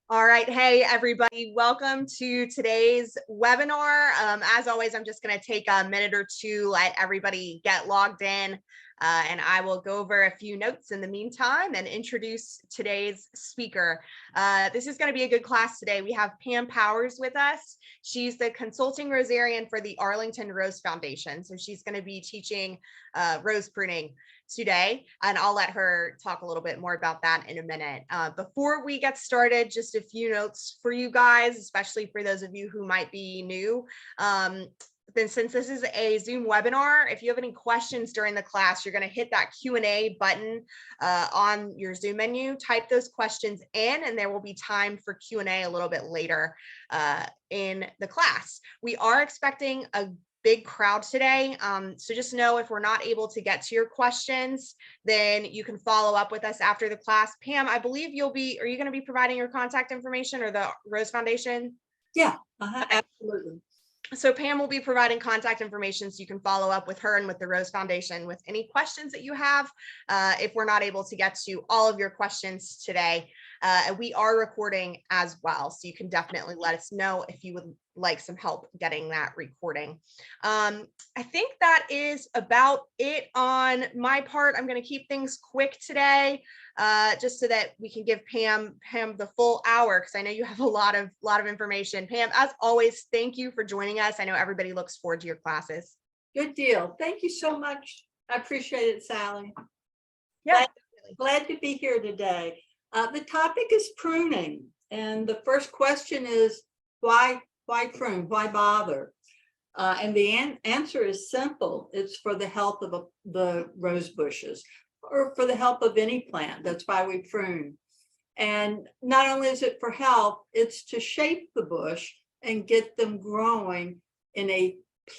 All right. Hey, everybody. Welcome to today's webinar. As always, I'm just going to take a minute or two, let everybody get logged in, and I will go over a few notes in the meantime and introduce today's speaker. This is going to be a good class today. We have Pam Powers with us. She's the consulting Rosarian for the Arlington Rose Foundation. So she's going to be teaching rose pruning today, and I'll let her talk a little bit more about that in a minute. Before we get started, just a few notes for you guys, especially for those of you who might be new. Then since this is a Zoom webinar, if you have any questions during the class, you're going to hit that Q&A button on your Zoom menu, type those questions in, and there will be time for Q&A a little bit later in the class. We are expecting a big crowd today. So just know if we're not able to get to your questions, then you can follow up with us after the class. Pam, I believe are you going to be providing your contact information or the Rose Foundation? Yeah, absolutely. So Pam will be providing contact information so you can follow up with her and with the Rose Foundation with any questions that you have if we're not able to get to all of your questions today. We are recording as well, so you can definitely let us know if you would like some help getting that recording. I think that is about it on my part. I'm going to keep things quick today, just so that we can give Pam the full hour, because I know you have a lot of information. Pam, as always, thank you for joining us. I know everybody looks forward to your classes. Good deal. Thank you so much. I appreciate it, Sally. Yeah, glad to be here today. The topic is pruning, and the first question is why prune? Why bother? And the answer is simple. It's for the health of the rose bushes, or for the health of any plant. That's why we prune. And not only is it for health, it's to shape the bush and get them growing in a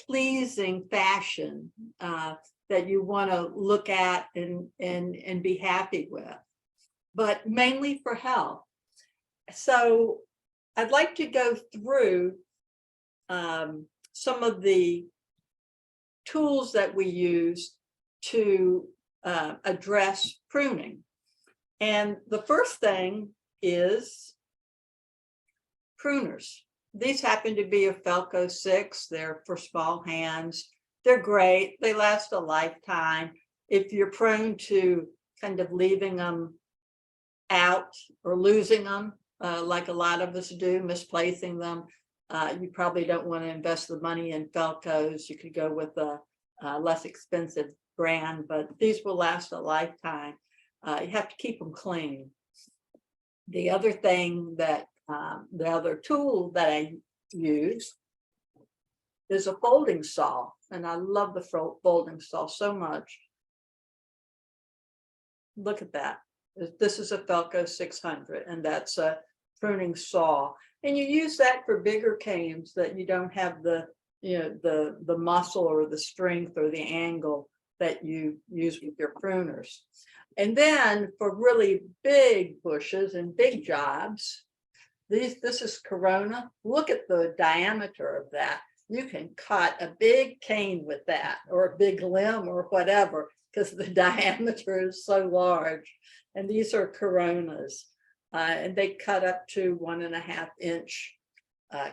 pleasing fashion that you want to look at and be happy with, but mainly for health. So I'd like to go through some of the tools that we use to address pruning. And the first thing is pruners. These happen to be a Felco 6. They're for small hands. They're great. They last a lifetime. If you're prone to kind of leaving them out or losing them, like a lot of us do, misplacing them, you probably don't want to invest the money in Felcos. You could go with a less expensive brand, but these will last a lifetime. You have to keep them clean. The other thing that the other tool that I use is a folding saw, and I love the folding saw so much. Look at that. This is a Felco 600, and that's a pruning saw. And you use that for bigger canes that you don't have the muscle or the strength or the angle that you use with your pruners. And then for really big bushes and big jobs, this is Corona. Look at the diameter of that. You can cut a big cane with that, or a big limb or whatever, because the diameter is so large. And these are Coronas, and they cut up to 1.5 inch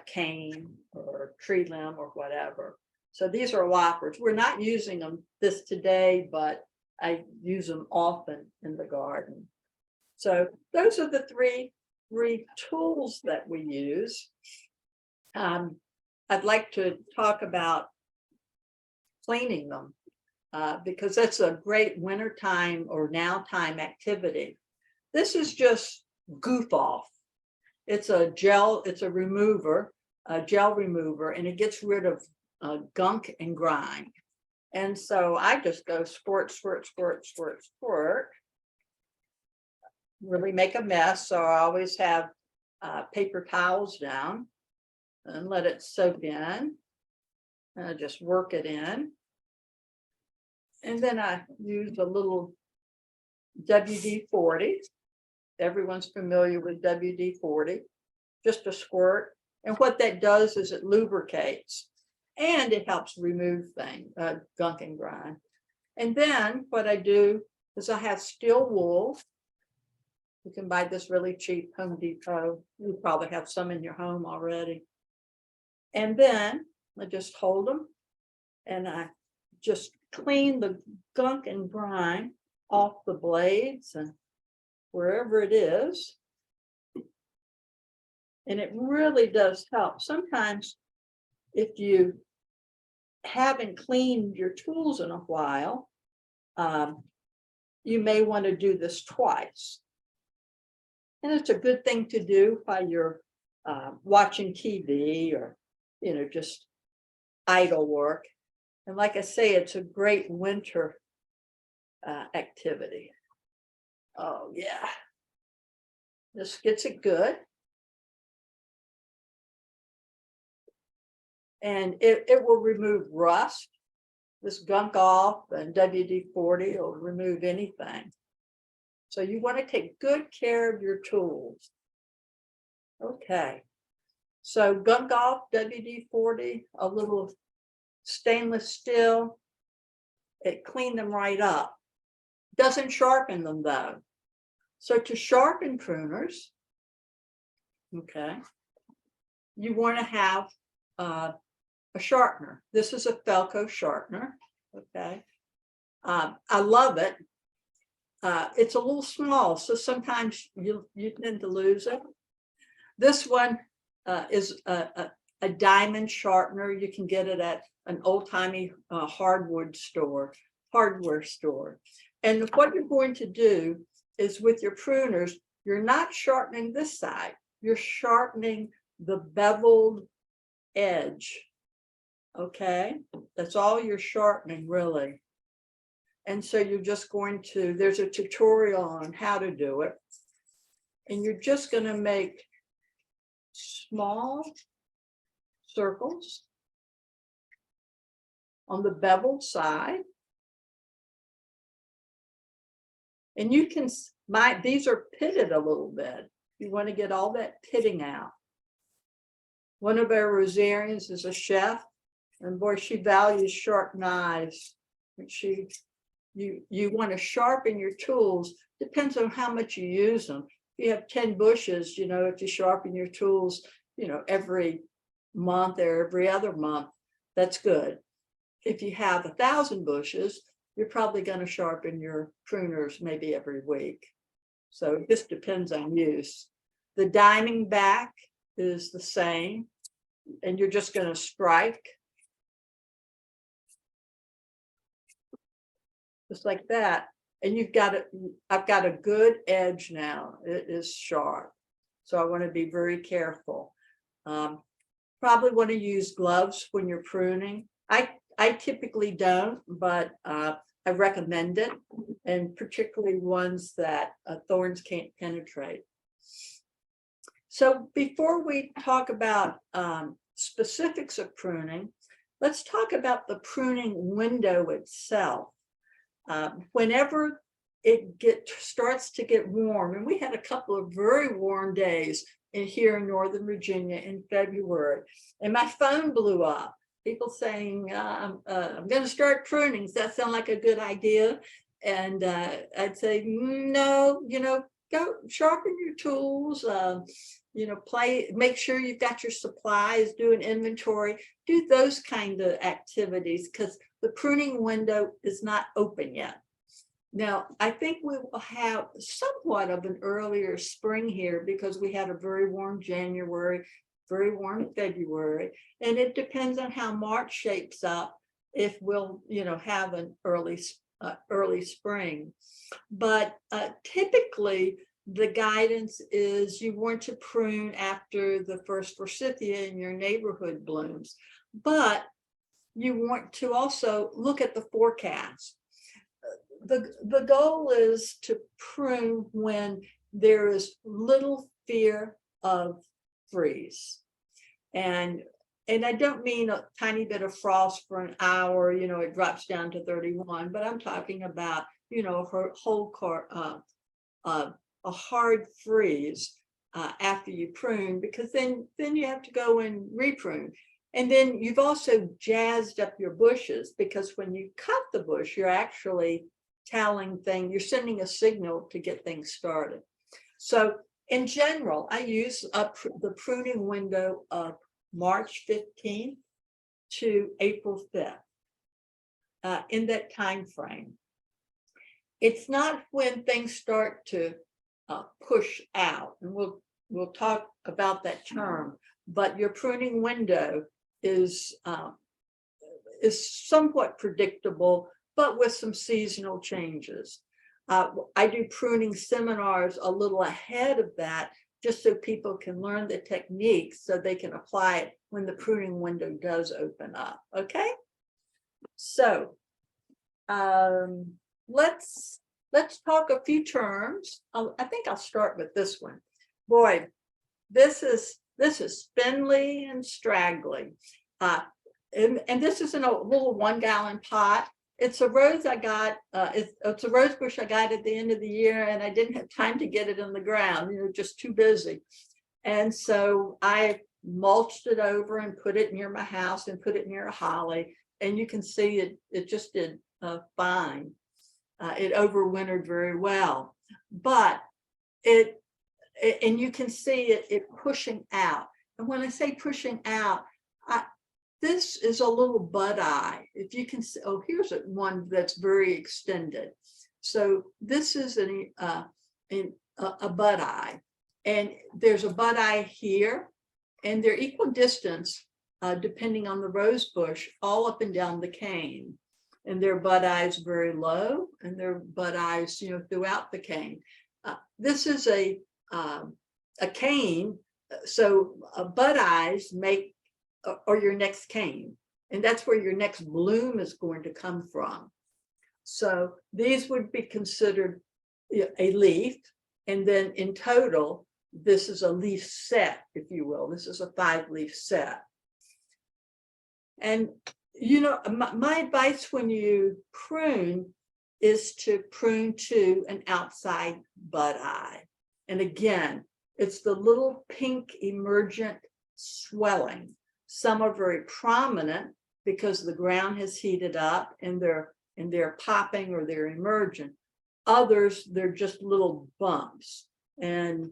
cane or tree limb or whatever. So these are whoppers. We're not using this today, but I use them often in the garden. So those are the three tools that we use. I'd like to talk about cleaning them because that's a great wintertime or now time activity. This is just goof off. It's a gel, it's a gel remover, and it gets rid of gunk and grime. And so I just go squirt, squirt, squirt, squirt, squirt. Really make a mess. So I always have paper towels down and let it soak in. And I just work it in. And then I use a little WD-40. Everyone's familiar with WD-40. Just a squirt. And what that does is it lubricates. And it helps remove things, gunk and grime. And then what I do is I have steel wool You can buy this really cheap Home Depot. You probably have some in your home already. And then I just hold them and I just clean the gunk and grime off the blades and wherever it is. And it really does help. Sometimes if you haven't cleaned your tools in a while, you may want to do this twice. And it's a good thing to do while you're watching TV or, just idle work. And like I say, it's a great winter activity. Oh, yeah. This gets it good. And it will remove rust. This gunk off, and WD-40 will remove anything. So you want to take good care of your tools. Okay. So gunk off, WD-40, a little stainless steel. It cleaned them right up. Doesn't sharpen them though. So to sharpen pruners, okay, you want to have a sharpener. This is a Felco sharpener. Okay. I love it. It's a little small, so sometimes you tend to lose it. This one is a diamond sharpener. You can get it at an old-timey hardware store. And what you're going to do is with your pruners, you're not sharpening this side. You're sharpening the beveled edge. Okay, that's all you're sharpening really. And so you're just going to, there's a tutorial on how to do it. And you're just going to make small circles on the beveled side. And you can, these are pitted a little bit. You want to get all that pitting out. One of our Rosarians is a chef, and boy, she values sharp knives. And you want to sharpen your tools. Depends on how much you use them. If you have 10 bushes, if you sharpen your tools, every month or every other month, that's good. If you have 1,000 bushes, you're probably going to sharpen your pruners maybe every week. So it just depends on use. The diming back is the same, and you're just going to strike. Just like that. And you've got it. I've got a good edge now. It is sharp. So I want to be very careful. Probably want to use gloves when you're pruning. I typically don't, but I recommend it, and particularly ones that thorns can't penetrate. So before we talk about specifics of pruning, let's talk about the pruning window itself. Whenever it starts to get warm, and we had a couple of very warm days here in Northern Virginia in February, and my phone blew up. People saying, I'm going to start pruning. Does that sound like a good idea? And I'd say, no, go sharpen your tools, make sure you've got your supplies, do an inventory, do those kind of activities, because the pruning window is not open yet. Now, I think we will have somewhat of an earlier spring here because we had a very warm January, very warm February, and it depends on how March shapes up if we'll, have an early spring. But typically, the guidance is you want to prune after the first forsythia in your neighborhood blooms, but you want to also look at the forecast. The goal is to prune when there is little fear of freeze. And I don't mean a tiny bit of frost for an hour, it drops down to 31, but I'm talking about, a hard freeze after you prune, because then you have to go and reprune. And then you've also jazzed up your bushes, because when you cut the bush, you're actually you're sending a signal to get things started. So in general, I use the pruning window of March 15th to April 5th, in that time frame. It's not when things start to push out, and we'll talk about that term, but your pruning window is somewhat predictable, but with some seasonal changes. I do pruning seminars a little ahead of that, just so people can learn the techniques so they can apply it when the pruning window does open up. Okay, so let's talk a few terms. I think I'll start with this one. Boy, this is spindly and straggly, and this is in a little 1-gallon pot. It's a rose I got. It's a rose bush I got at the end of the year, and I didn't have time to get it in the ground. Just too busy. And so I mulched it over and put it near my house and put it near a holly. And you can see it just did fine. It overwintered very well, but and you can see it pushing out. And when I say pushing out, this is a little bud eye. If you can see, oh, here's one that's very extended. So this is a bud eye, and there's a bud eye here, and they're equal distance, depending on the rose bush, all up and down the cane. And their bud eyes very low, and their bud eyes, throughout the cane. This is a cane, so bud eyes make or your next cane, and that's where your next bloom is going to come from. So these would be considered a leaf, and then in total, this is a leaf set, if you will. This is a 5-leaf set. And my advice when you prune is to prune to an outside bud eye. And again, it's the little pink emergent swelling. Some are very prominent because the ground has heated up and they're popping or they're emergent. Others, they're just little bumps. And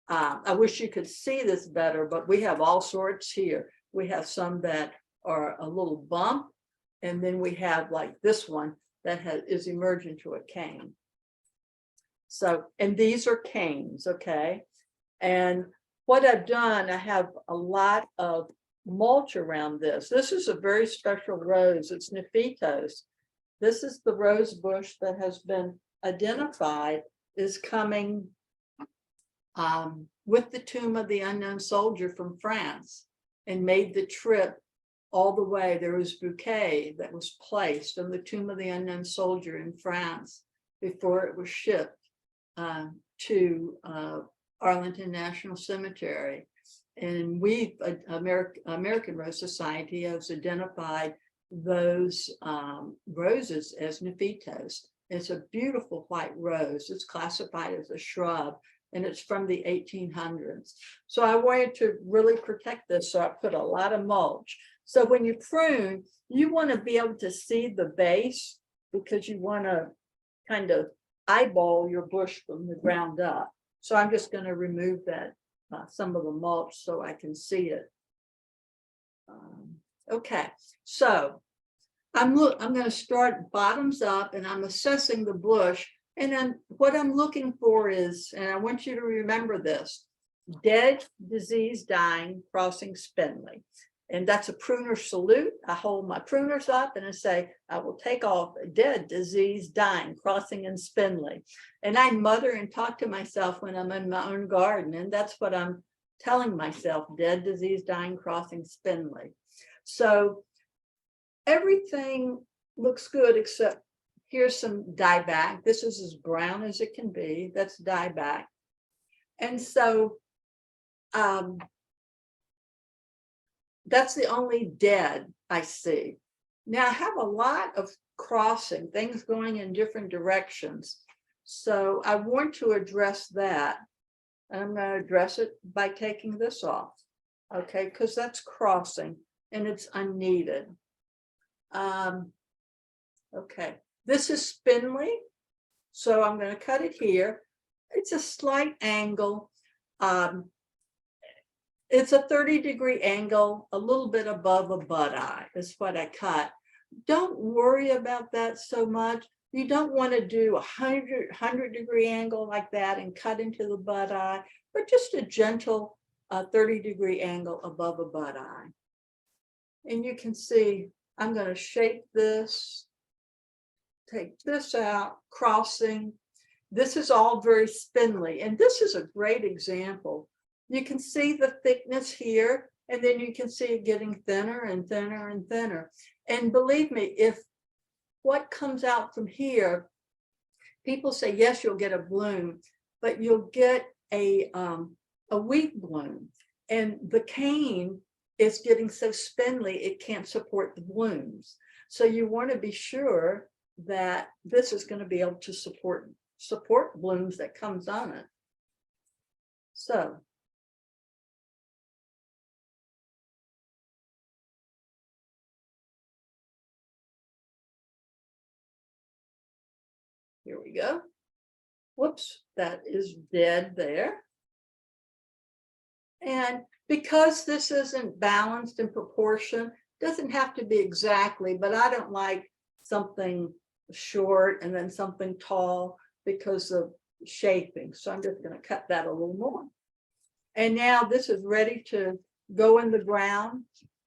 I wish you could see this better, but we have all sorts here. We have some that are a little bump, and then we have like this one that is emergent to a cane. So, and these are canes, okay? And what I've done, I have a lot of mulch around this. This is a very special rose. It's Nephitos. This is the rose bush that has been identified as coming with the tomb of the unknown soldier from France, and made the trip all the way. There was a bouquet that was placed on the tomb of the unknown soldier in France before it was shipped to Arlington National Cemetery. And we, American Rose Society, has identified those roses as Nephitos. It's a beautiful white rose. It's classified as a shrub, and it's from the 1800s. So I wanted to really protect this, so I put a lot of mulch. So when you prune, you want to be able to see the base, because you want to kind of eyeball your bush from the ground up. So I'm just going to remove that, some of the mulch, so I can see it. Okay, so I'm going to start bottoms up, and I'm assessing the bush. And then what I'm looking for is, and I want you to remember this, dead, diseased, dying, crossing, spindly. And that's a pruner salute. I hold my pruners up and I say, I will take off dead, diseased, dying, crossing, and spindly. And I mutter and talk to myself when I'm in my own garden. And that's what I'm telling myself, dead, diseased, dying, crossing, spindly. So everything looks good, except here's some dieback. This is as brown as it can be. That's dieback. And so that's the only dead I see. Now I have a lot of crossing, things going in different directions. So I want to address that. And I'm going to address it by taking this off. Okay, because that's crossing and it's unneeded. Okay, this is spindly. So I'm going to cut it here. it's a slight angle. It's a 30-degree angle, a little bit above a butt eye is what I cut. Don't worry about that so much. You don't want to do a 100-degree angle like that and cut into the butt eye, but just a gentle 30-degree angle above a butt eye. And you can see I'm going to shape this, take this out, crossing. This is all very spindly, and this is a great example. You can see the thickness here, and then you can see it getting thinner and thinner and thinner. And believe me, if what comes out from here, people say, yes, you'll get a bloom, but you'll get a weak bloom. And the cane is getting so spindly, it can't support the blooms. So you want to be sure that this is going to be able to support blooms that comes on it. So here we go. Whoops, that is dead there. And because this isn't balanced in proportion, doesn't have to be exactly, but I don't like something short and then something tall because of shaping. So I'm just going to cut that a little more. And now this is ready to go in the ground,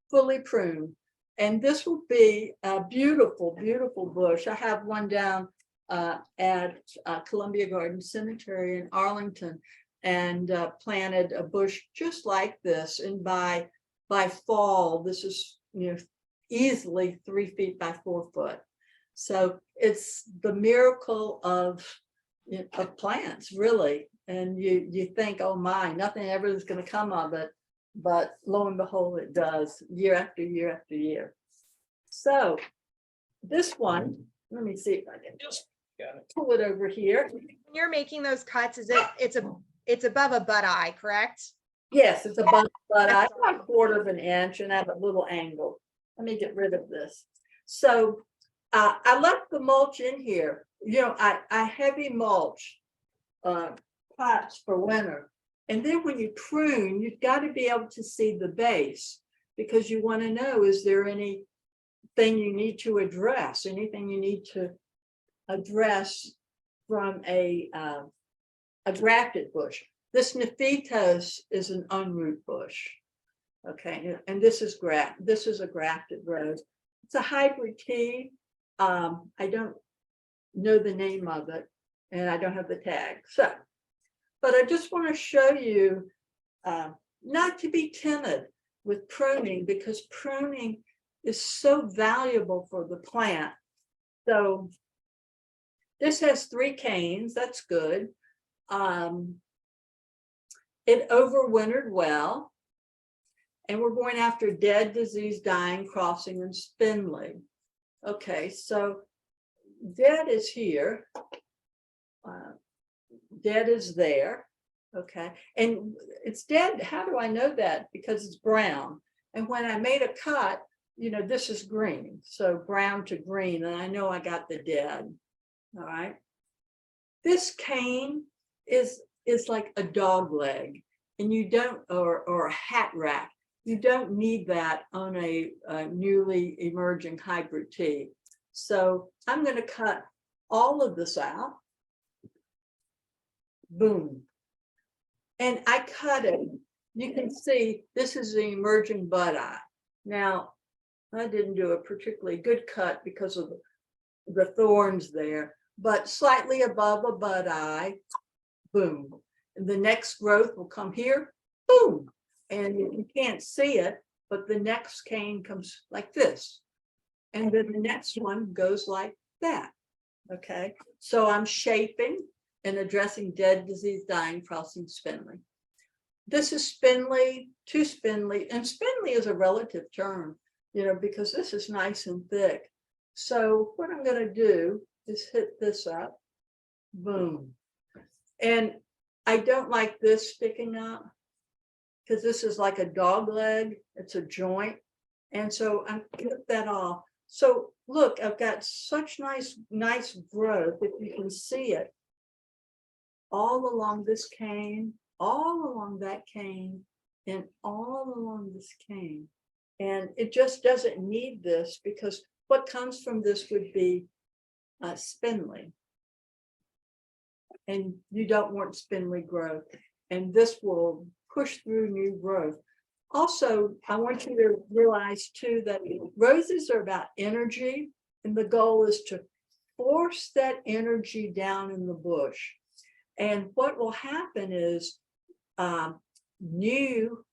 fully pruned. And this will be a beautiful, beautiful bush. I have one down at Columbia Garden Cemetery in Arlington, and planted a bush just like this. And by fall, this is, you know, easily 3 feet by 4 foot. So it's the miracle of plants, really. And you think, oh my, nothing ever is going to come of it, but lo and behold, it does, year after year after year. So this one, let me see if I can just pull it over here. When you're making those cuts, it's above a butt eye, correct? Yes, it's above the butt eye, about 1/4 of an inch, and I have a little angle. Let me get rid of this. So I left the mulch in here. You know, I heavy mulch pots for winter. And then when you prune, you've got to be able to see the base, because you want to know, is there anything you need to address, anything you need to address from a grafted bush. This Nephitos is an unroot bush. Okay, and this is a grafted rose. It's a hybrid tea. I don't know the name of it, and I don't have the tag. So, but I just want to show you not to be timid with pruning, because pruning is so valuable for the plant. So this has 3 canes. That's good. It overwintered well. And we're going after dead, diseased, dying, crossing, and spindly. Okay, so dead is here. Dead is there. Okay, and it's dead. How do I know that? Because it's brown. And when I made a cut, you know, this is green. So brown to green, and I know I got the dead. All right. This cane is like a dog leg, and you don't, or a hat rack. You don't need that on a newly emerging hybrid tea. So I'm going to cut all of this out. Boom. And I cut it. You can see this is the emerging butt eye. Now, I didn't do a particularly good cut because of the thorns there, but slightly above a butt eye. Boom. And the next growth will come here. Boom. And you can't see it, but the next cane comes like this. And then the next one goes like that. Okay. So I'm shaping and addressing dead, diseased, dying, crossing, spindly. This is spindly, too spindly. And spindly is a relative term, you know, because this is nice and thick. So what I'm going to do is hit this up. Boom. And I don't like this sticking up, because this is like a dog leg. It's a joint. And so I'm going to cut that off. So look, I've got such nice growth, if you can see it. all along this cane, all along that cane, and all along this cane. And it just doesn't need this, because what comes from this would be spindly. And you don't want spindly growth. And this will push through new growth. Also, I want you to realize too that roses are about energy, and the goal is to force that energy down in the bush. And what will happen is new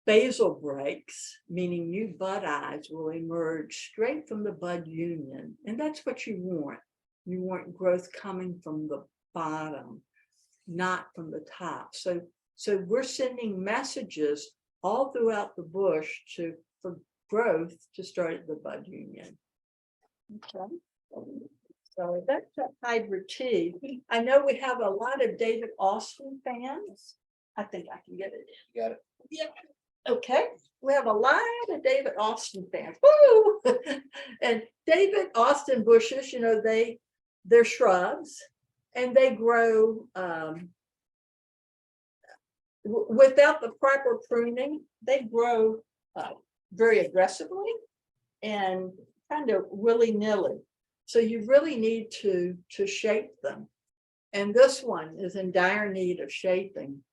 basal breaks, meaning new bud eyes, will emerge straight from the bud union. And that's what you want. You want growth coming from the bottom, not from the top. So we're sending messages all throughout the bush for growth to start at the bud union. Okay. So that's a hybrid tea. I know we have a lot of David Austin fans. I think I can get it. You got it. Yeah. Okay. We have a lot of David Austin fans. Woo! And David Austin bushes, you know, they're shrubs, and they grow without the proper pruning. They grow very aggressively and kind of willy-nilly. So you really need to shape them. And this one is in dire need of shaping.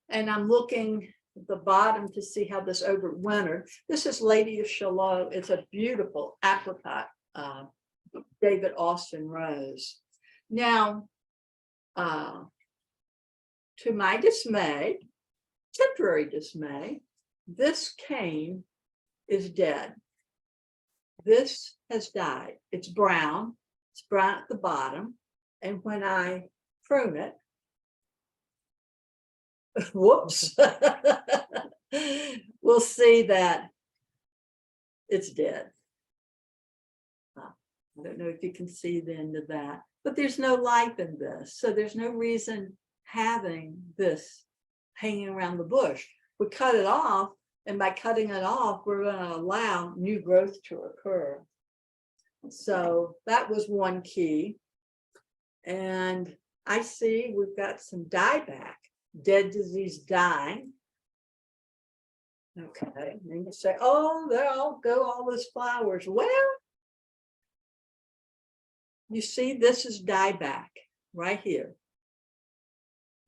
And I'm looking at the bottom to see how this overwintered. This is Lady of Shalott. It's a beautiful apricot David Austin rose. Now, to my dismay, temporary dismay, this cane is dead. This has died. It's brown. It's brown at the bottom. And when I prune it, whoops, we'll see that it's dead. I don't know if you can see the end of that, but there's no life in this. So there's no reason having this hanging around the bush. We cut it off, and by cutting it off, we're going to allow new growth to occur. So that was one key. And I see we've got some dieback, dead disease dying. Okay, and you say, oh, there all go all those flowers. Well, you see, this is dieback right here.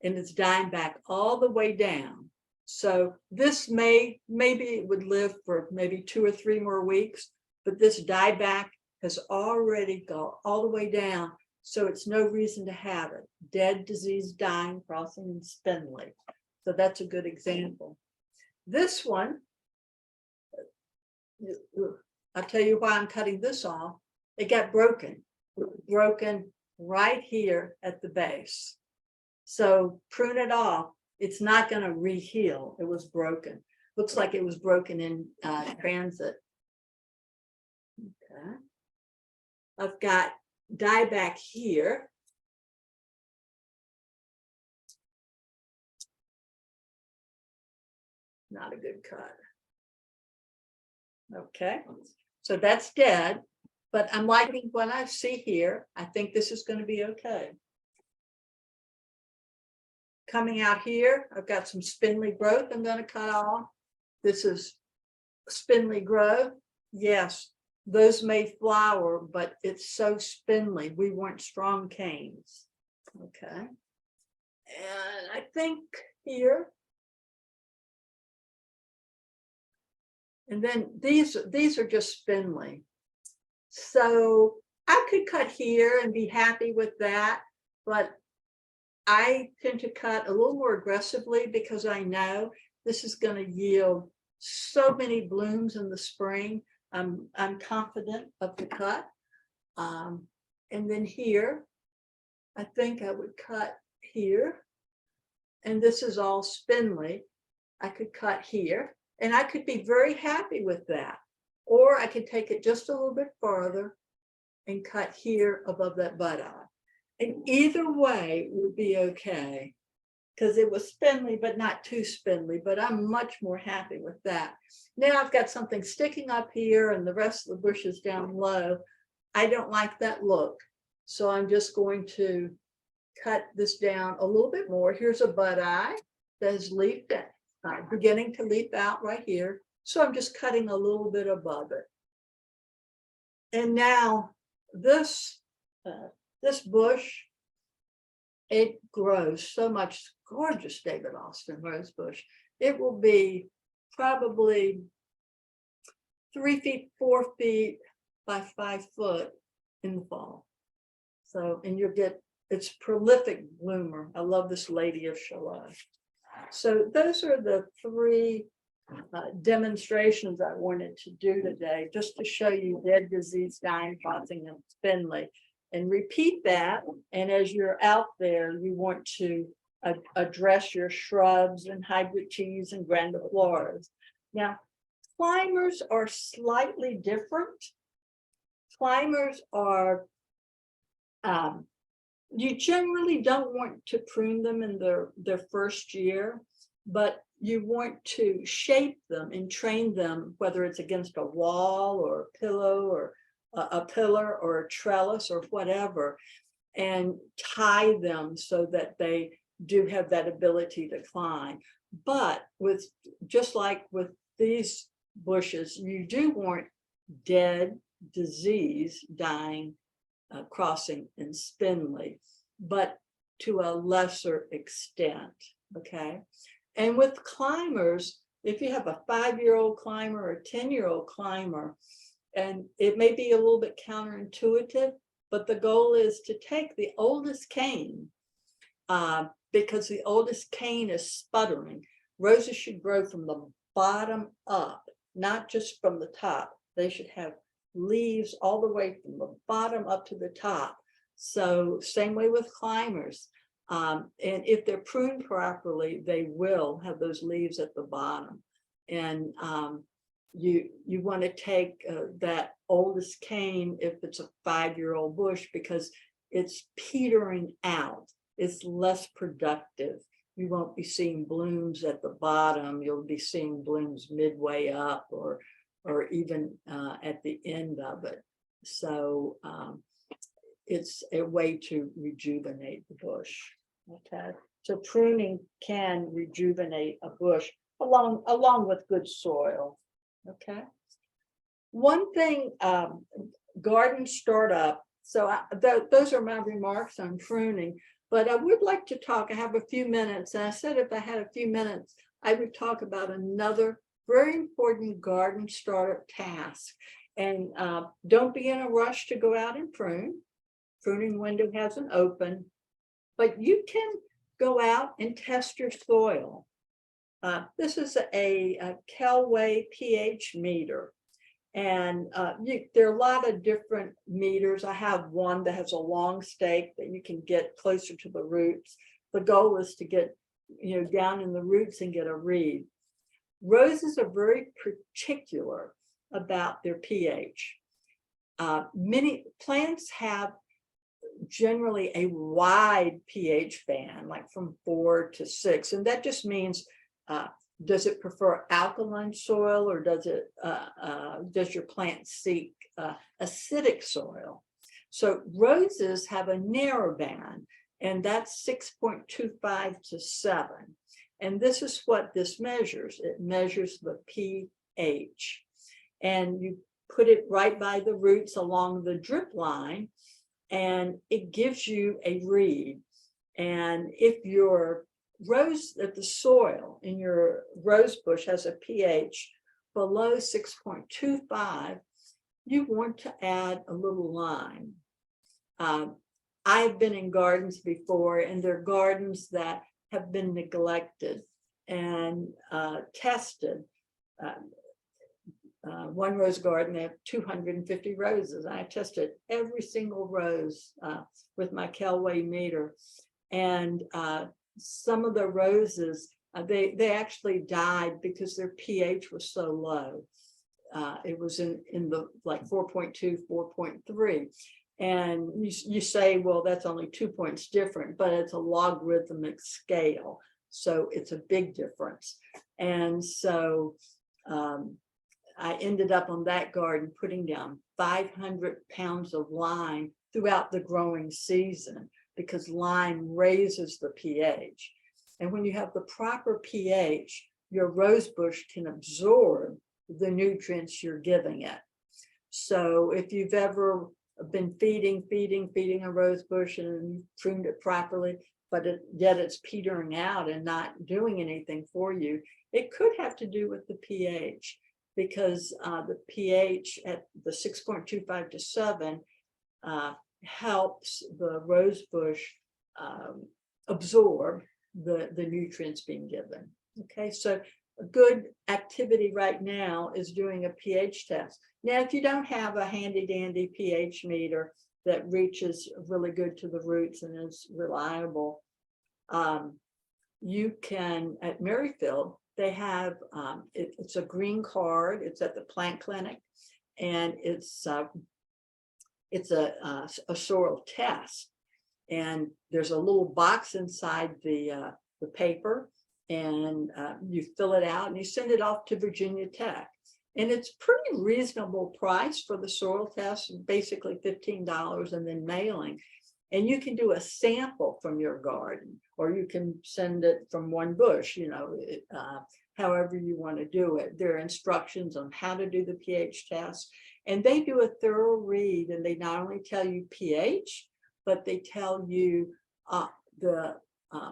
And it's dying back all the way down. So this maybe it would live for maybe 2 or 3 more weeks, but this dieback has already gone all the way down. So it's no reason to have it. Dead, disease, dying, crossing, and spindly. So that's a good example. This one, I'll tell you why I'm cutting this off. It got broken right here at the base. So prune it off. It's not going to re-heal. It was broken. Looks like it was broken in transit. Okay. I've got dieback here. Not a good cut. Okay, so that's dead, but I'm liking what I see here. I think this is going to be okay. Coming out here, I've got some spindly growth I'm going to cut off. This is spindly growth. Yes, those may flower, but it's so spindly. We want strong canes. Okay. And I think here, and then these are just spindly. So I could cut here and be happy with that, but I tend to cut a little more aggressively because I know this is going to yield so many blooms in the spring. I'm confident of the cut. And then here, I think I would cut here. And this is all spindly. I could cut here, and I could be very happy with that. Or I could take it just a little bit farther and cut here above that bud eye. And either way would be okay, because it was spindly, but not too spindly, but I'm much more happy with that. Now I've got something sticking up here and the rest of the bush is down low. I don't like that look. So I'm just going to cut this down a little bit more. Here's a bud eye that is leafed, beginning to leaf out right here. So I'm just cutting a little bit above it. And now this bush, it grows so much. Gorgeous David Austin rose bush. It will be probably 3 feet, 4 feet by 5 foot in the fall. So, and you'll get, it's prolific bloomer. I love this Lady of Shalott. So those are the 3 demonstrations I wanted to do today, just to show you dead, diseased, dying, crossing, and spindly. And repeat that. And as you're out there, you want to address your shrubs and hybrid teas and grandifloras. Now, climbers are slightly different. Climbers are, you generally don't want to prune them in their first year, but you want to shape them and train them, whether it's against a wall or a pillow or a pillar or a trellis or whatever, and tie them so that they do have that ability to climb. But with, just like with these bushes, you do want dead, disease, dying, crossing, and spindly, but to a lesser extent, okay? And with climbers, if you have a 5-year-old climber or a 10-year-old climber, and it may be a little bit counterintuitive, but the goal is to take the oldest cane, because the oldest cane is sputtering. Roses should grow from the bottom up, not just from the top. They should have leaves all the way from the bottom up to the top. So same way with climbers. And if they're pruned properly, they will have those leaves at the bottom. And you want to take that oldest cane if it's a 5-year-old bush, because it's petering out. It's less productive. You won't be seeing blooms at the bottom. You'll be seeing blooms midway up or even at the end of it. So it's a way to rejuvenate the bush. Okay, so pruning can rejuvenate a bush along with good soil. Okay, one thing, garden startup. So those are my remarks on pruning, but I would like to talk. I have a few minutes, and I said if I had a few minutes, I would talk about another very important garden startup task. And don't be in a rush to go out and prune. Pruning window hasn't opened, but you can go out and test your soil. This is a Kelway pH meter, and there are a lot of different meters. I have one that has a long stake that you can get closer to the roots. The goal is to get down in the roots and get a read. Roses are very particular about their pH. Many plants have generally a wide pH band, like from 4 to 6, and that just means does it prefer alkaline soil, or does your plant seek acidic soil? So roses have a narrow band, and that's 6.25 to 7. And this is what this measures. It measures the pH, and you put it right by the roots along the drip line, and it gives you a read. And if your if the soil in your rose bush has a pH below 6.25, you want to add a little lime. I've been in gardens before, and there are gardens that have been neglected and tested. One rose garden, they have 250 roses. I tested every single rose with my Kelway meter, and some of the roses, they actually died because their pH was so low. It was in the like 4.2, 4.3. And you say, well, that's only 2 points different, but it's a logarithmic scale. So it's a big difference. And so I ended up on that garden putting down 500 pounds of lime throughout the growing season. because lime raises the pH. And when you have the proper pH, your rose bush can absorb the nutrients you're giving it. So if you've ever been feeding a rose bush and you pruned it properly, but yet it's petering out and not doing anything for you, it could have to do with the pH, because the pH at the 6.25 to 7 helps the rose bush absorb the nutrients being given. Okay, so a good activity right now is doing a pH test. Now, if you don't have a handy dandy pH meter that reaches really good to the roots and is reliable, you can, at Merrifield, they have, it's a green card, it's at the plant clinic, and it's a soil test. And there's a little box inside the paper, and you fill it out and you send it off to Virginia Tech. And it's pretty reasonable price for the soil test, basically $15 and then mailing. And you can do a sample from your garden, or you can send it from one bush, you know, however you want to do it. There are instructions on how to do the pH test, and they do a thorough read, and they not only tell you pH, but they tell you the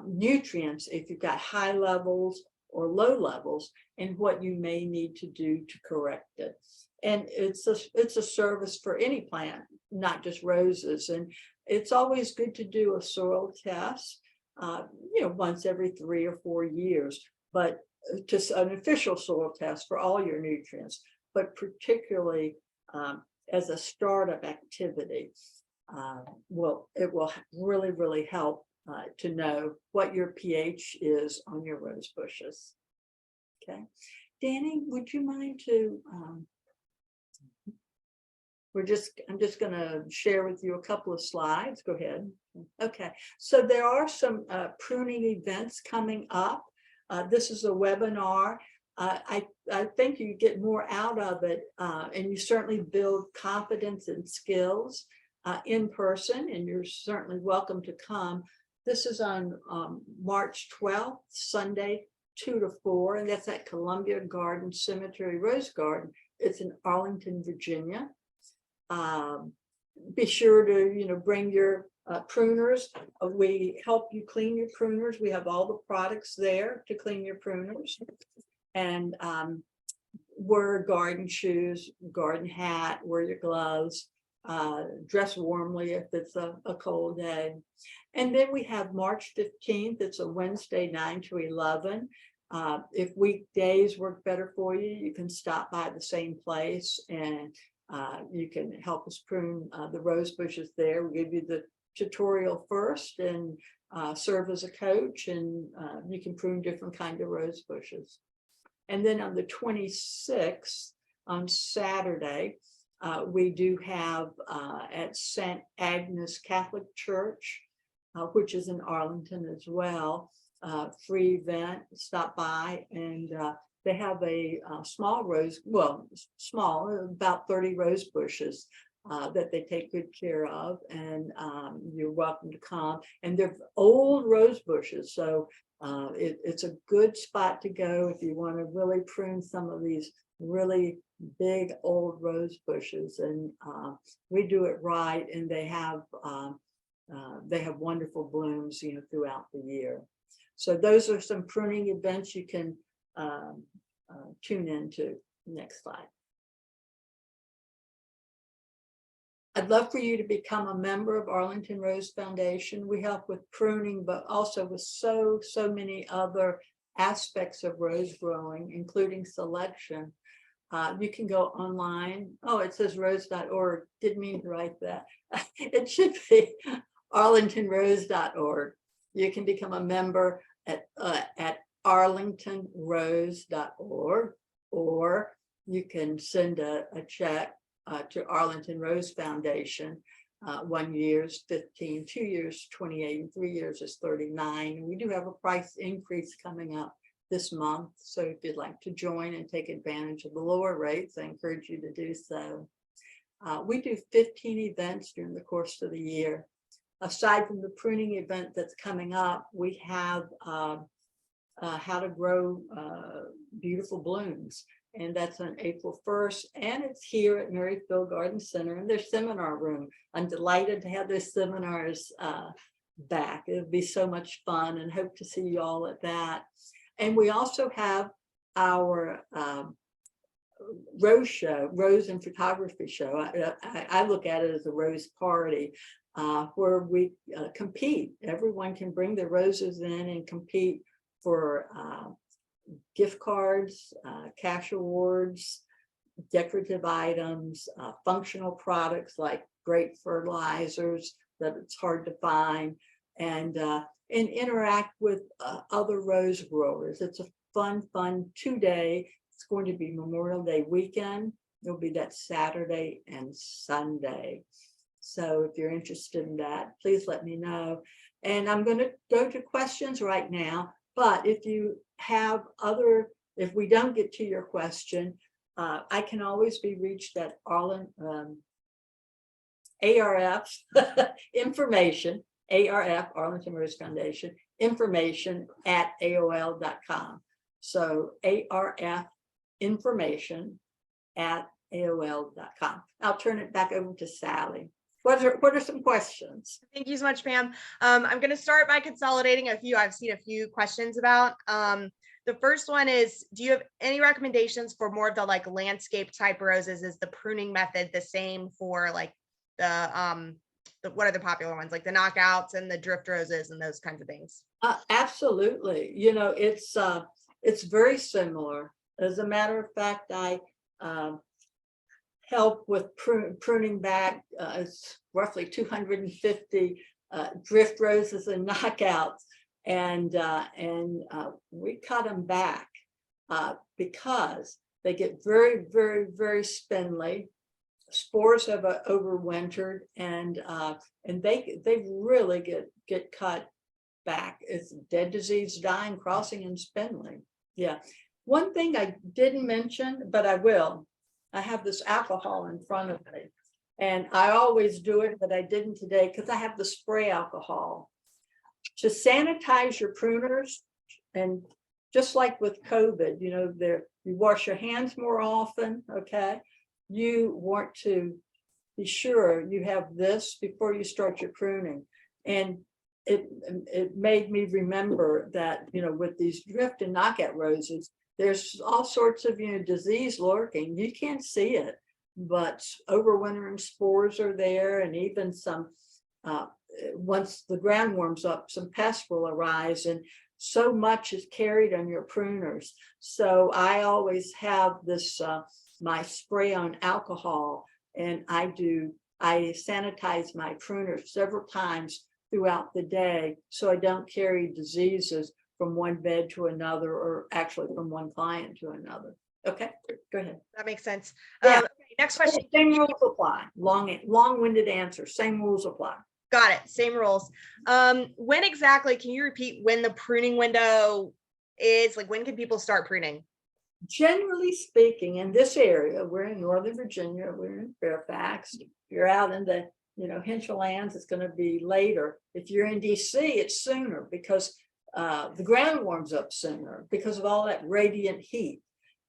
nutrients, if you've got high levels or low levels, and what you may need to do to correct it. And it's a service for any plant, not just roses. And it's always good to do a soil test, you know, once every 3 or 4 years, but just an official soil test for all your nutrients, but particularly as a startup activity. It will really, really help to know what your pH is on your rose bushes. Okay, Danny, would you mind to? I'm just going to share with you a couple of slides. Go ahead. Okay, so there are some pruning events coming up. This is a webinar. I think you get more out of it, and you certainly build confidence and skills in person, and you're certainly welcome to come. This is on March 12th, Sunday, 2 to 4, and that's at Columbia Garden Cemetery Rose Garden. It's in Arlington, Virginia. Be sure to, you know, bring your pruners. We help you clean your pruners. We have all the products there to clean your pruners, and wear garden shoes, garden hat, wear your gloves, dress warmly if it's a cold day. And then we have March 15th. It's a Wednesday, 9 to 11. If weekdays work better for you, you can stop by the same place, and you can help us prune the rose bushes there. We give you the tutorial first and serve as a coach, and you can prune different kinds of rose bushes. And then on the 26th, on Saturday, we do have at St. Agnes Catholic Church, which is in Arlington as well, free event. Stop by, and they have a small rose, well, small, about 30 rose bushes that they take good care of, and you're welcome to come. And they're old rose bushes, so it's a good spot to go if you want to really prune some of these really big old rose bushes. And we do it right, and they have wonderful blooms, you know, throughout the year. So those are some pruning events you can tune into. Next slide. I'd love for you to become a member of Arlington Rose Foundation. We help with pruning, but also with so many other aspects of rose growing, including selection. You can go online. Oh, it says rose.org. Didn't mean to write that. It should be arlingtonrose.org. You can become a member at arlingtonrose.org, or you can send a check to Arlington Rose Foundation. 1 year is $15, 2 years 28, and 3 years is $39. And we do have a price increase coming up this month, so if you'd like to join and take advantage of the lower rates, I encourage you to do so. We do 15 events during the course of the year. aside from the pruning event that's coming up, we have how to grow beautiful blooms. And that's on April 1st. And it's here at Maryfield Garden Center in their seminar room. I'm delighted to have their seminars back. It'll be so much fun, and hope to see you all at that. And we also have our rose show, rose and photography show. I look at it as a rose party where we compete. Everyone can bring their roses in and compete for gift cards, cash awards, decorative items, functional products like great fertilizers that it's hard to find, and interact with other rose growers. It's a fun 2-day. It's going to be Memorial Day weekend. It'll be that Saturday and Sunday. So if you're interested in that, please let me know. And I'm going to go to questions right now. But if you have if we don't get to your question, I can always be reached at ARF information, ARF, Arlington Rose Foundation, information at AOL.com. So ARF information at AOL.com. I'll turn it back over to Sally. What are some questions? Thank you so much, Pam. I'm going to start by consolidating a few. I've seen a few questions about. The first one is, do you have any recommendations for more of the like landscape type roses? Is the pruning method the same for like the what are the popular ones, like the knockouts and the drift roses and those kinds of things? Absolutely. You know, it's very similar. As a matter of fact, I help with pruning back it's roughly 250 drift roses and knockouts, and we cut them back because they get very, very, very spindly. Spores have overwintered, and they really get cut back. It's dead disease, dying, crossing, and spindling. Yeah. One thing I didn't mention, but I will. I have this alcohol in front of me, and I always do it, but I didn't today because I have the spray alcohol to sanitize your pruners. And just like with COVID, you know, you wash your hands more often. Okay, you want to be sure you have this before you start your pruning. And it made me remember that, you know, with these drift and knockout roses, there's all sorts of, you know, disease lurking. You can't see it, but overwintering spores are there, and even some, once the ground warms up, some pests will arise, and so much is carried on your pruners. So I always have this, my spray on alcohol, and I sanitize my pruners several times throughout the day so I don't carry diseases from one bed to another, or actually from one client to another. Okay, go ahead. That makes sense. Yeah. Okay, next question. Same rules apply. Long-winded answer. Same rules apply. Got it. Same rules. When exactly, can you repeat when the pruning window is? Like, when can people start pruning? Generally speaking, in this area, we're in Northern Virginia, we're in Fairfax. If you're out in the, you know, hinterlands, it's going to be later. If you're in DC, it's sooner, because the ground warms up sooner because of all that radiant heat.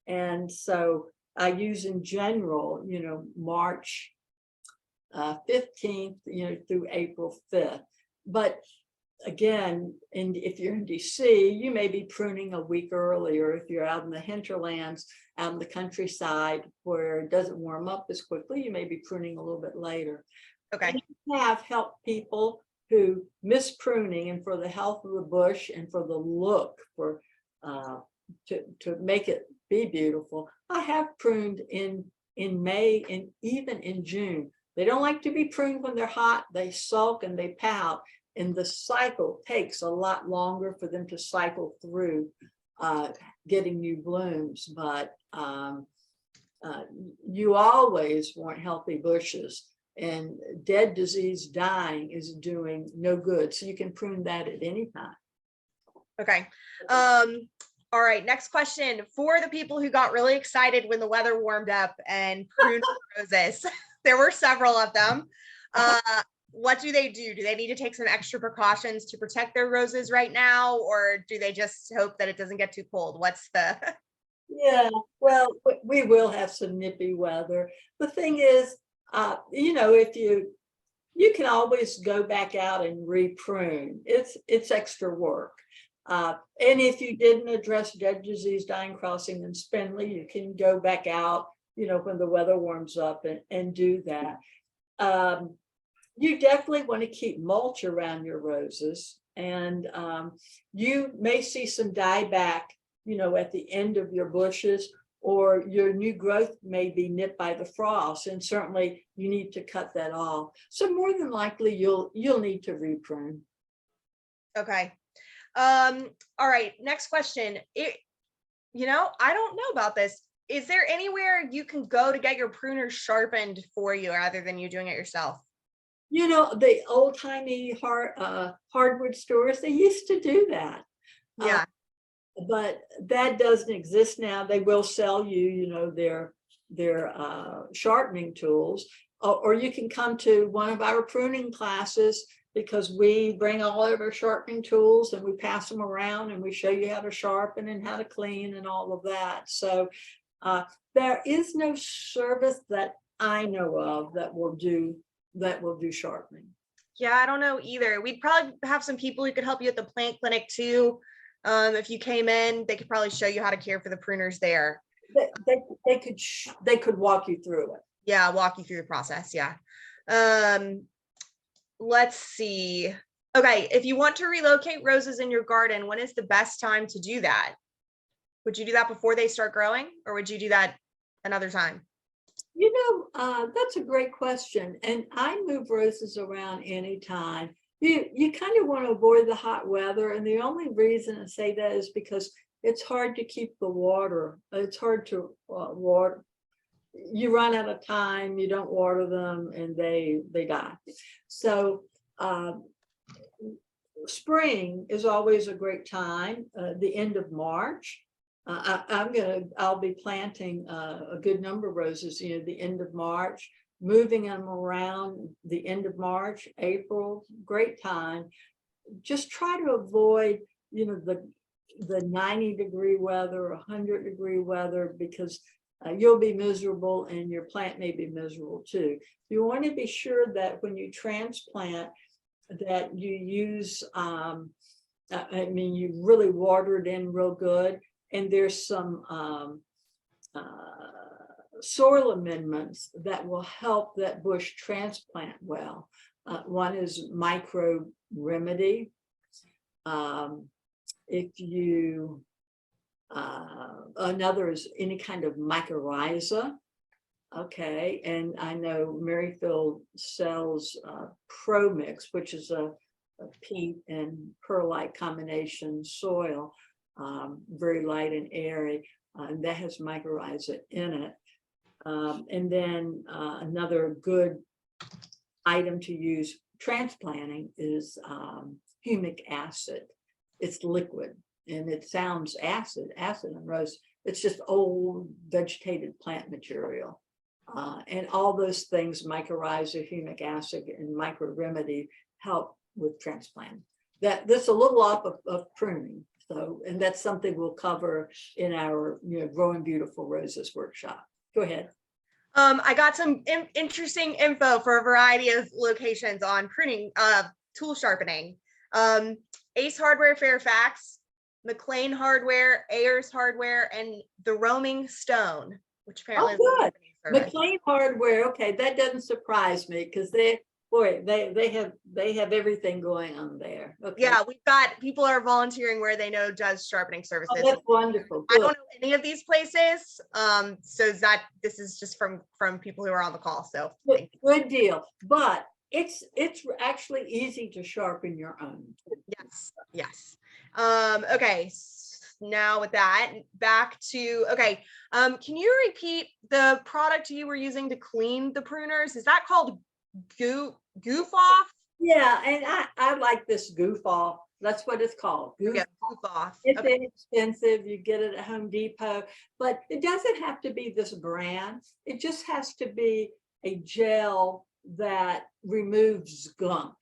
And so I use in general, you know, March 15th, you know, through April 5th. But again, if you're in DC, you may be pruning a week earlier. If you're out in the hinterlands, out in the countryside where it doesn't warm up as quickly, you may be pruning a little bit later. Okay. I have helped people who miss pruning, and for the health of the bush and for the look, for to make it be beautiful. I have pruned in May and even in June. They don't like to be pruned when they're hot. They sulk and they pout, and the cycle takes a lot longer for them to cycle through getting new blooms. But you always want healthy bushes. And dead disease, dying is doing no good. So you can prune that at any time. Okay. All right. Next question. For the people who got really excited when the weather warmed up and pruned roses, there were several of them. what do they do? Do they need to take some extra precautions to protect their roses right now, or do they just hope that it doesn't get too cold? What's the Yeah, well, we will have some nippy weather. The thing is, if you can always go back out and reprune. It's extra work. And if you didn't address dead disease, dying, crossing, and spindly, you can go back out, when the weather warms up and do that. You definitely want to keep mulch around your roses, and you may see some dieback, at the end of your bushes, or your new growth may be nipped by the frost, and certainly you need to cut that off. So more than likely you'll need to reprune. Okay. All right, next question. I don't know about this. Is there anywhere you can go to get your pruners sharpened for you rather than you doing it yourself? The old-timey hardwood stores, they used to do that. Yeah. But that doesn't exist now. They will sell you, their sharpening tools, or you can come to one of our pruning classes, because we bring all of our sharpening tools and we pass them around and we show you how to sharpen and how to clean and all of that. So there is no service that I know of that will do sharpening. Yeah, I don't know either. We'd probably have some people who could help you at the plant clinic too. If you came in, they could probably show you how to care for the pruners there. They could walk you through it. Yeah, walk you through the process. Yeah. Let's see. Okay, if you want to relocate roses in your garden, when is the best time to do that? Would you do that before they start growing, or would you do that another time? That's a great question. And I move roses around anytime. You kind of want to avoid the hot weather. And the only reason I say that is because it's hard to keep the water. It's hard to water. You run out of time, you don't water them, and they die. So spring is always a great time, the end of March. I'll be planting a good number of roses, the end of March, moving them around the end of March, April, great time. Just try to avoid, the 90-degree weather, 100-degree weather, because you'll be miserable and your plant may be miserable too. You want to be sure that when you transplant, that you use, you really water it in real good. And there's some soil amendments that will help that bush transplant well. One is micro remedy. Another is any kind of mycorrhiza. Okay, and I know Maryfield sells Pro Mix, which is a peat and perlite combination soil, very light and airy, and that has mycorrhiza in it. And then another good item to use transplanting is humic acid. It's liquid and it sounds acid and rose. It's just old vegetated plant material. And all those things, mycorrhiza, humic acid, and micro remedy, help with transplanting. That's a little off of pruning. So, and that's something we'll cover in our Growing Beautiful Roses workshop. Go ahead. I got some interesting info for a variety of locations on pruning, tool sharpening. Ace Hardware Fairfax, McLean Hardware, Ayers Hardware, and the Roaming Stone, which apparently is good. McLean Hardware. Okay, that doesn't surprise me because they have everything going on there. Okay. Yeah, we've got people are volunteering where they know does sharpening services. Oh, that's wonderful. Good. I don't know any of these places. So this is just from people who are on the call. So good deal. But it's actually easy to sharpen your own. Yes. Okay. Now with that, back to can you repeat the product you were using to clean the pruners? Is that called Goof Off? Yeah, and I like this Goof Off. That's what it's called. Goof Off. It's inexpensive. You get it at Home Depot, but it doesn't have to be this brand. It just has to be a gel that removes gunk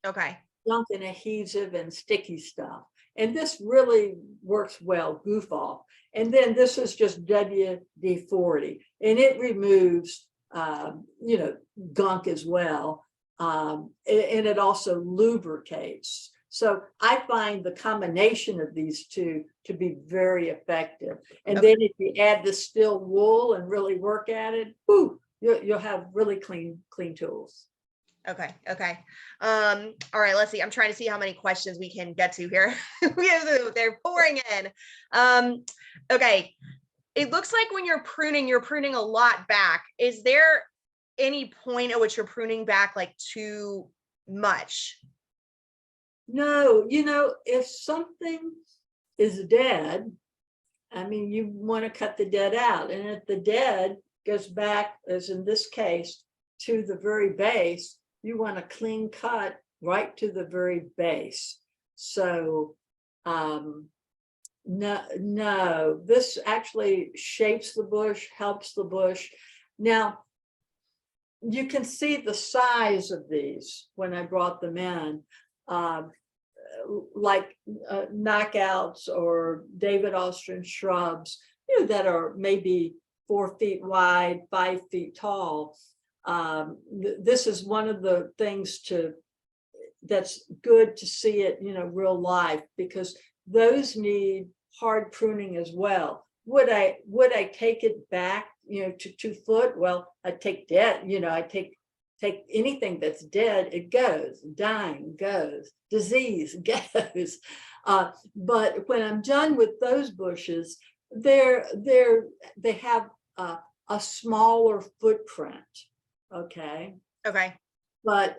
Okay. and adhesive and sticky stuff. And this really works well, goof off. And then this is just WD-40, and it removes, gunk as well. And it also lubricates. So I find the combination of these two to be very effective. And then if you add the still wool and really work at it, you'll have really clean tools. Okay. All right, let's see. I'm trying to see how many questions we can get to here. They're pouring in. Okay. It looks like when you're pruning a lot back. Is there any point at which you're pruning back like too much? No, if something is dead, I mean, you want to cut the dead out. And if the dead goes back, as in this case, to the very base, you want a clean cut right to the very base. So no, this actually shapes the bush, helps the bush. Now, you can see the size of these when I brought them in, like knockouts or David Austrian shrubs, that are maybe 4 feet wide, 5 feet tall. This is one of the things that's good to see it, real life, because those need hard pruning as well. Would I take it back, to 2 foot? Well, I take dead, I take anything that's dead, it goes, dying goes, disease goes. But when I'm done with those bushes, they have a smaller footprint. Okay. But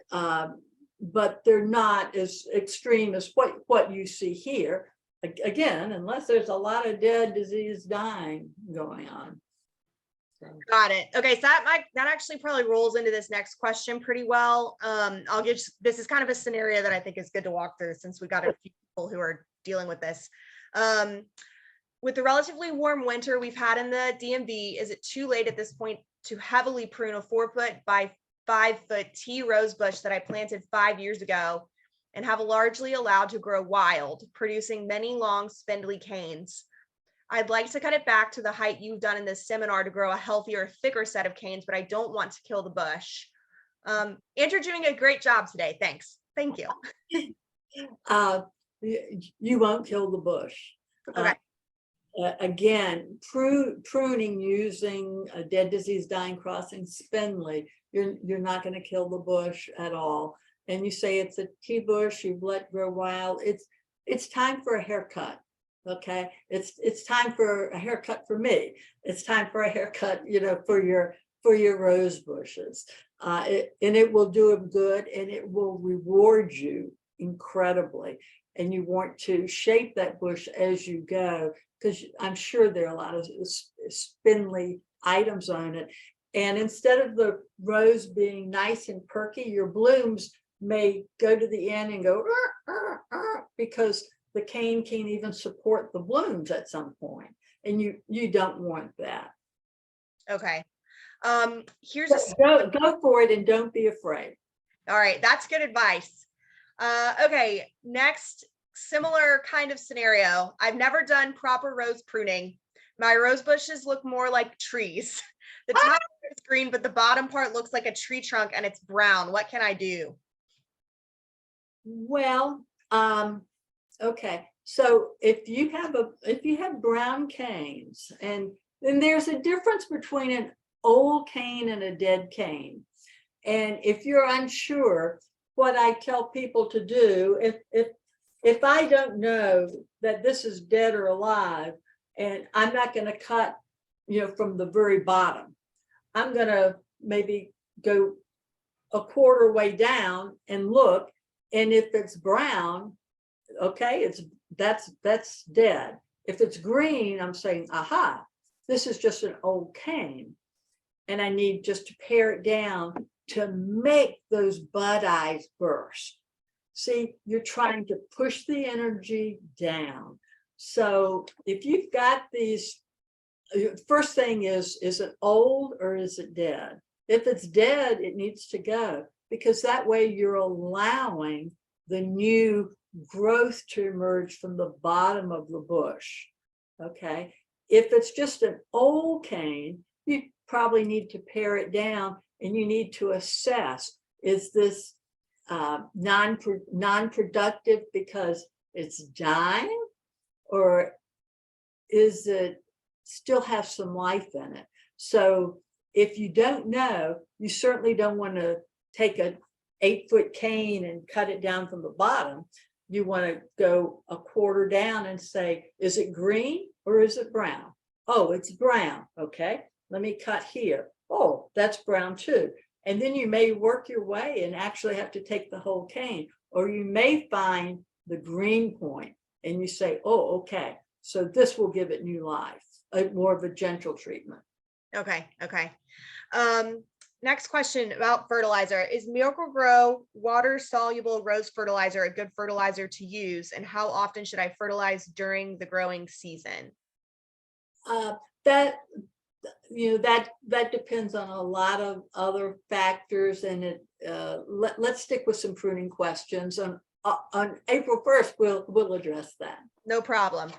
they're not as extreme as what you see here. Again, unless there's a lot of dead, disease, dying going on. Got it. Okay, so that actually probably rolls into this next question pretty well. This is kind of a scenario that I think is good to walk through, since we got a few people who are dealing with this. With the relatively warm winter we've had in the DMV, is it too late at this point to heavily prune a 4 foot by 5 foot tea rose bush that I planted 5 years ago and have largely allowed to grow wild, producing many long spindly canes? I'd like to cut it back to the height you've done in this seminar to grow a healthier, thicker set of canes, but I don't want to kill the bush. Andrew, doing a great job today. Thanks. Thank you. You won't kill the bush. Okay. Again, pruning using a dead, disease, dying, crossing, spindly, you're not going to kill the bush at all. And you say it's a tea bush you've let grow wild. It's time for a haircut. Okay, it's time for a haircut for me. It's time for a haircut, for your rose bushes. And it will do them good, and it will reward you incredibly. And you want to shape that bush as you go, because I'm sure there are a lot of spindly items on it. And instead of the rose being nice and perky, your blooms may go to the end and go because the cane can't even support the blooms at some point, and you don't want that. Okay. Go for it and don't be afraid. All right, that's good advice. Okay, next, similar kind of scenario. I've never done proper rose pruning. My rose bushes look more like trees. The top is green, but the bottom part looks like a tree trunk and it's brown. What can I do? Well, okay. So if you have brown canes, and then there's a difference between an old cane and a dead cane. And if you're unsure, what I tell people to do, if I don't know that this is dead or alive, and I'm not going to cut, from the very bottom, I'm going to maybe go a quarter way down and look. And if it's brown, okay, that's dead. If it's green, I'm saying, aha, this is just an old cane. And I need just to pare it down to make those bud eyes burst. See, you're trying to push the energy down. So if you've got these, first thing is it old or is it dead? If it's dead, it needs to go, because that way you're allowing the new growth to emerge from the bottom of the bush. Okay. If it's just an old cane, you probably need to pare it down, and you need to assess, is this non-productive because it's dying, or is it still have some life in it? So if you don't know, you certainly don't want to take a 8-foot cane and cut it down from the bottom. You want to go a quarter down and say, is it green or is it brown? Oh, it's brown. Okay, let me cut here. Oh, that's brown too. And then you may work your way and actually have to take the whole cane, or you may find the green point and you say, oh, okay, so this will give it new life, more of a gentle treatment. Okay. Next question about fertilizer. Is Miracle-Gro water soluble rose fertilizer a good fertilizer to use? And how often should I fertilize during the growing season? That depends on a lot of other factors, and let's stick with some pruning questions. On April 1st, we'll address that. No problem.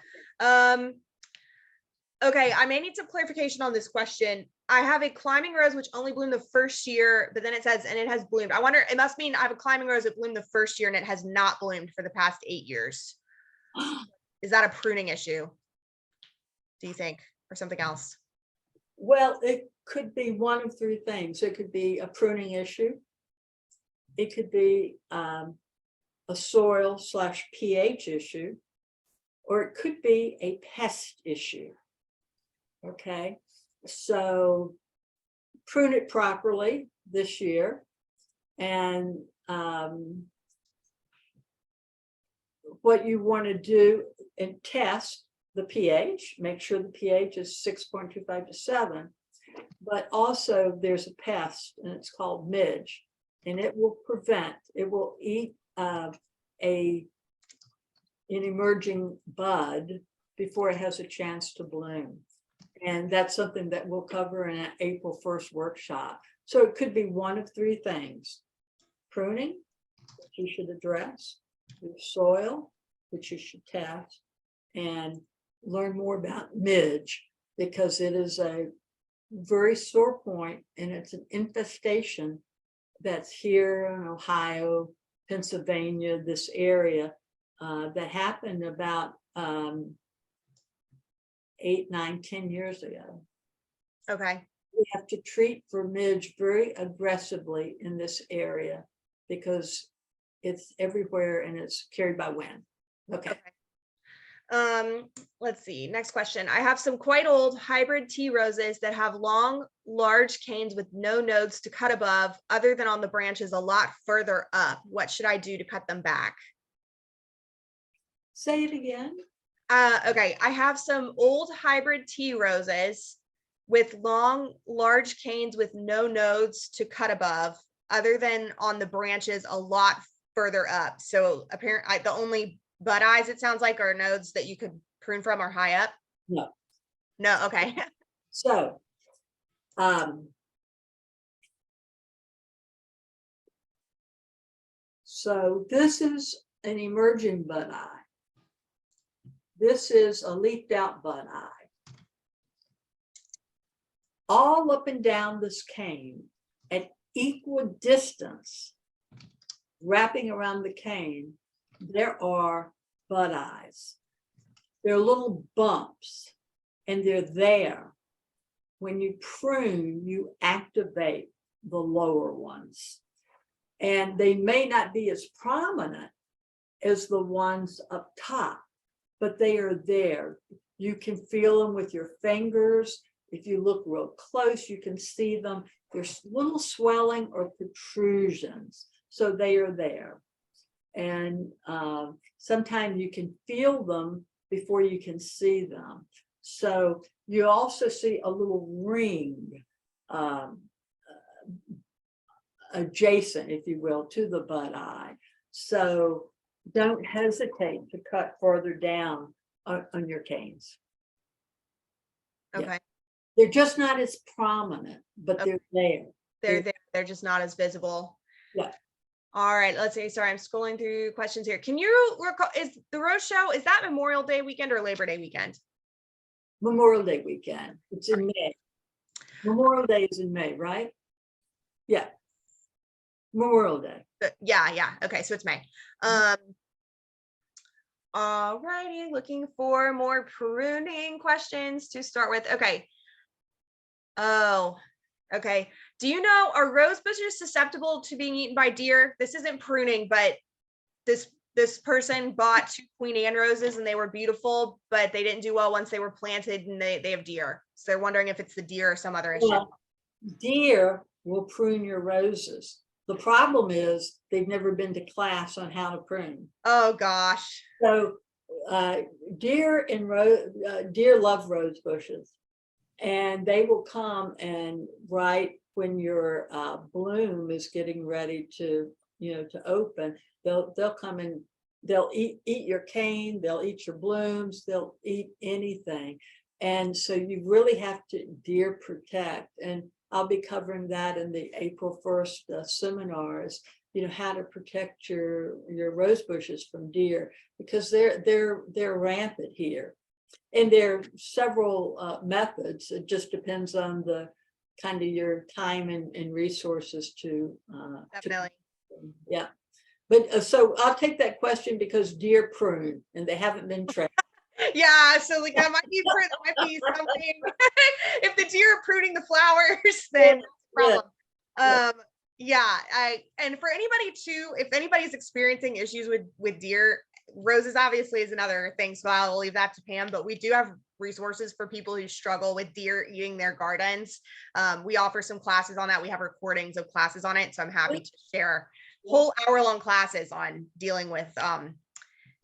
Okay, I may need some clarification on this question. I have a climbing rose which only bloomed the first year, but then it says, and it has bloomed. I wonder, it must mean I have a climbing rose that bloomed the first year and it has not bloomed for the past 8 years. Is that a pruning issue, do you think, or something else? Well, it could be one of three things. It could be a pruning issue. It could be a soil/pH issue, or it could be a pest issue. Okay, so prune it properly this year, and what you want to do and test the pH, make sure the pH is 6.25 to 7, but also there's a pest and it's called midge, and it will eat an emerging bud before it has a chance to bloom. And that's something that we'll cover in an April 1st workshop. So it could be one of three things: pruning, which you should address, your soil, which you should test, and learn more about midge, because it is a very sore point, and it's an infestation that's here in Ohio, Pennsylvania, this area, that happened about 8, 9, 10 years ago. Okay. We have to treat for midge very aggressively in this area because it's everywhere and it's carried by wind. Okay. Let's see. Next question. I have some quite old hybrid tea roses that have long, large canes with no nodes to cut above, other than on the branches a lot further up. What should I do to cut them back? Say it again. Okay, I have some old hybrid tea roses with long, large canes with no nodes to cut above, other than on the branches a lot further up. So apparently the only bud eyes, it sounds like, are nodes that you could prune from are high up. No. Okay. So this is an emerging bud eye. This is a leafed out bud eye. All up and down this cane at equal distance, wrapping around the cane, there are bud eyes. They're little bumps, and they're there. When you prune, you activate the lower ones. And they may not be as prominent as the ones up top, but they are there. You can feel them with your fingers. If you look real close, you can see them. There's little swelling or protrusions, so they are there. And sometimes you can feel them before you can see them. So you also see a little ring adjacent, if you will, to the bud eye. So don't hesitate to cut further down on your canes. Okay. Yeah. They're just not as prominent, but they're there. They're there. They're just not as visible. Yeah. All right. Let's see. Sorry, I'm scrolling through questions here. Can you recall, is the Rose Show, is that Memorial Day weekend or Labor Day weekend? Memorial Day weekend. It's in May. Memorial Day is in May, right? Yeah. Memorial Day. Yeah. Okay. So it's May. All righty. Looking for more pruning questions to start with. Okay. Oh, okay. Do you know, are rose bushes susceptible to being eaten by deer? This isn't pruning, but this person bought 2 Queen Anne roses and they were beautiful, but they didn't do well once they were planted and they have deer. So they're wondering if it's the deer or some other issue. Well, deer will prune your roses. The problem is they've never been to class on how to prune. Oh gosh. So deer love rose bushes, and they will come and right when your bloom is getting ready to open, they'll come and they'll eat your cane, they'll eat your blooms, they'll eat anything. And so you really have to deer protect, and I'll be covering that in the April 1st seminars, how to protect your rose bushes from deer, because they're rampant here. And there are several methods. It just depends on the kind of your time and resources to Definitely. Yeah. But so I'll take that question because deer prune and they haven't been trained. Yeah, so like that might be something. If the deer are pruning the flowers, then that's a problem. Yeah, and for anybody too, if anybody's experiencing issues with deer, roses obviously is another thing, so I'll leave that to Pam, but we do have resources for people who struggle with deer eating their gardens. We offer some classes on that. We have recordings of classes on it, so I'm happy to share whole hour-long classes on dealing with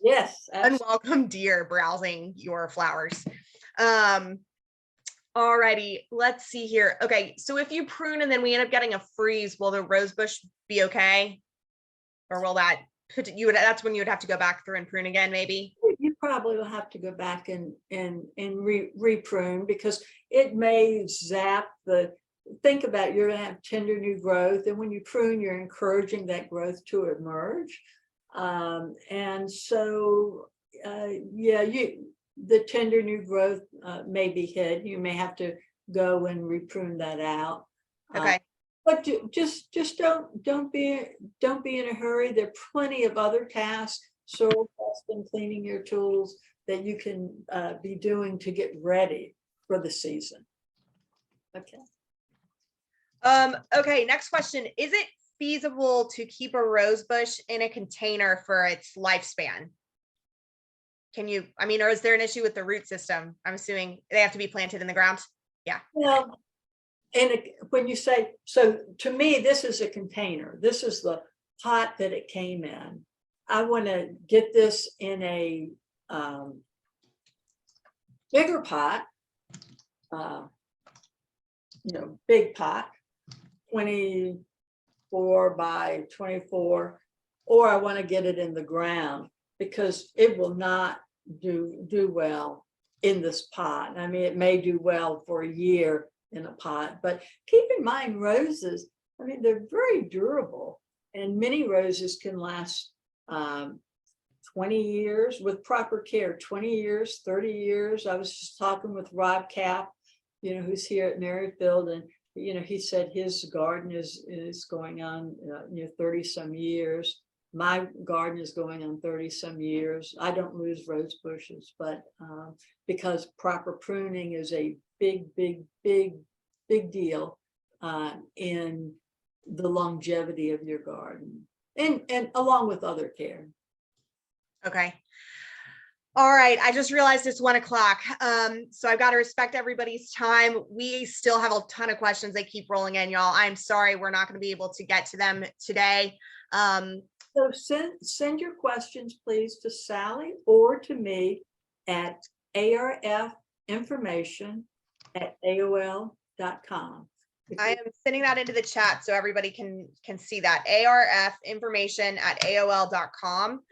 yes, unwelcome deer browsing your flowers. Alrighty, let's see here. Okay, so if you prune and then we end up getting a freeze, will the rose bush be okay? Or will that put you, that's when you would have to go back through and prune again, maybe? You probably will have to go back and re-prune, because it may zap think about, you're going to have tender new growth, and when you prune, you're encouraging that growth to emerge. And so, the tender new growth may be hid. You may have to go and reprune that out. Okay. But just don't be in a hurry. There are plenty of other tasks, soil testing, cleaning your tools, that you can be doing to get ready for the season. Okay. Okay, next question. Is it feasible to keep a rose bush in a container for its lifespan? Can you, or is there an issue with the root system? I'm assuming they have to be planted in the ground. Yeah. Well, and when you say, so to me, this is a container. This is the pot that it came in. I want to get this in a bigger pot, big pot, 24 by 24, or I want to get it in the ground, because it will not do well in this pot. It may do well for a year in a pot, but keep in mind, roses, they're very durable, and many roses can last 20 years with proper care, 20 years, 30 years. I was just talking with Rob Cap, who's here at Merrifield, and he said his garden is going on 30 some years. My garden is going on 30 some years. I don't lose rose bushes, but because proper pruning is a big deal in the longevity of your garden, and along with other care. Okay. All right. I just realized it's 1 o'clock. So I've got to respect everybody's time. We still have a ton of questions. They keep rolling in, y'all. I'm sorry, we're not going to be able to get to them today. So send your questions, please, to Sally or to me at arfinformation@aol.com. I am sending that into the chat so everybody can see that. arfinformation@aol.com.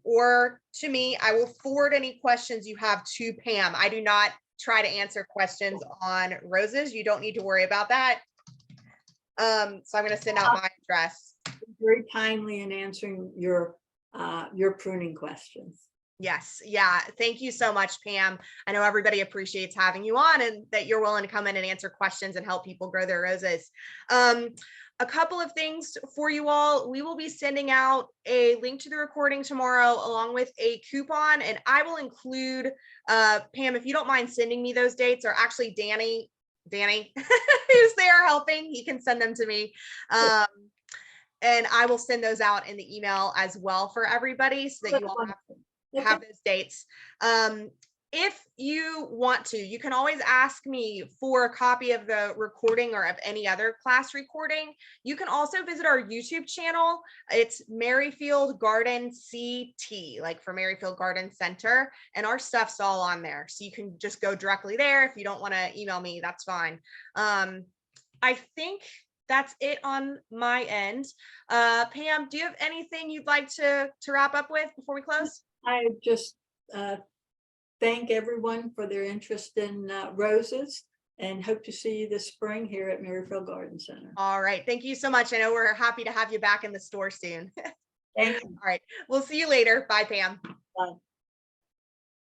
Or to me, I will forward any questions you have to Pam. I do not try to answer questions on roses. You don't need to worry about that. So I'm going to send out my address. Very timely in answering your pruning questions. Yes. Yeah. Thank you so much, Pam. I know everybody appreciates having you on and that you're willing to come in and answer questions and help people grow their roses. A couple of things for you all. We will be sending out a link to the recording tomorrow along with a coupon, and I will include, Pam, if you don't mind sending me those dates, or actually Danny, who's there helping, he can send them to me. And I will send those out in the email as well for everybody so that you all have those dates. If you want to, you can always ask me for a copy of the recording or of any other class recording. You can also visit our YouTube channel. It's Merrifield Garden CT, like for Merrifield Garden Center, and our stuff's all on there. So you can just go directly there. If you don't want to email me, that's fine. I think that's it on my end. Pam, do you have anything you'd like to wrap up with before we close? I just thank everyone for their interest in roses, and hope to see you this spring here at Merrifield Garden Center. All right. Thank you so much. I know we're happy to have you back in the store soon. Thank you. All right. We'll see you later. Bye, Pam. Bye.